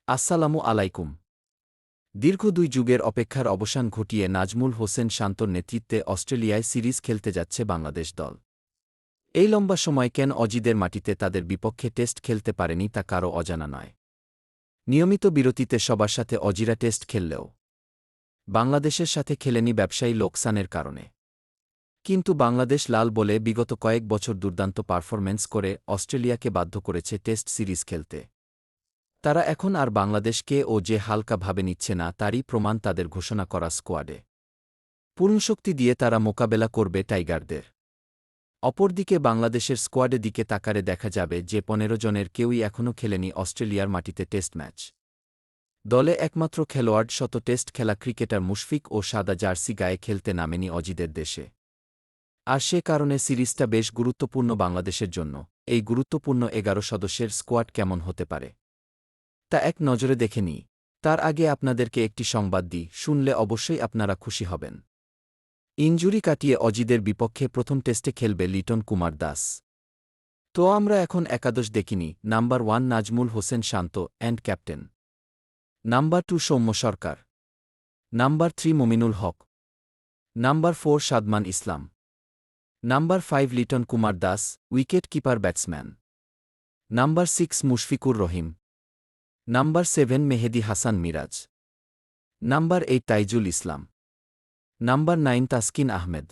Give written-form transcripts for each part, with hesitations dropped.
আসসালামু আলাইকুম। দীর্ঘ ২ যুগের অপেক্ষার অবসান ঘটিয়ে নাজমুল হোসেন শান্তর নেতৃত্বে অস্ট্রেলিয়ায় সিরিজ খেলতে যাচ্ছে বাংলাদেশ দল। এই লম্বা সময় কেন অজিদের মাটিতে তাদের বিপক্ষে টেস্ট খেলতে পারেনি তা কারও অজানা নয়। নিয়মিত বিরতিতে সবার সাথে অজিরা টেস্ট খেললেও বাংলাদেশের সাথে খেলেনি ব্যবসায়ী লোকসানের কারণে। কিন্তু বাংলাদেশ লাল বলে বিগত কয়েক বছর দুর্দান্ত পারফরম্যান্স করে অস্ট্রেলিয়াকে বাধ্য করেছে টেস্ট সিরিজ খেলতে। তারা এখন আর বাংলাদেশকে যে হালকা ভাবে নিচ্ছে না তারই প্রমাণ তাদের ঘোষণা করা স্কোয়াডে। পূর্ণশক্তি দিয়ে তারা মোকাবেলা করবে টাইগারদের। অপরদিকে বাংলাদেশের স্কোয়াডে দিকে তাকারে দেখা যাবে যে ১৫ জনের কেউই এখনও খেলেনি অস্ট্রেলিয়ার মাটিতে টেস্ট ম্যাচ। দলে একমাত্র খেলোয়াড় শত টেস্ট খেলা ক্রিকেটার মুশফিক ও সাদা জার্সি গায়ে খেলতে নামেনি অজিদের দেশে। আর সে কারণে সিরিজটা বেশ গুরুত্বপূর্ণ বাংলাদেশের জন্য। এই গুরুত্বপূর্ণ ১১ সদস্যের স্কোয়াড কেমন হতে পারে তা এক নজরে দেখে নিই। তার আগে আপনাদেরকে একটি সংবাদ দিই, শুনলে অবশ্যই আপনারা খুশি হবেন। ইনজুরি কাটিয়ে অজিদের বিপক্ষে প্রথম টেস্টে খেলবে লিটন কুমার দাস। তো আমরা এখন একাদশ দেখিনি। Number 1 Nazmul Hossain Shanto and captain. Number 2 Soumya Sarkar. Number 3 Mominul Haque. Number 4 Shadman Islam. Number 5 Liton Kumar Das, wicket keeper batsman. Number 6 Mushfiqur Rahim. Number 7 Mehidy Hasan Miraz. Number 8 Taijul Islam. Number 9 Taskin Ahmed.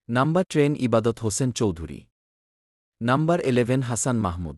Number 10 Ebadot Hossain Chowdhury. Number 11 Hasan Mahmud.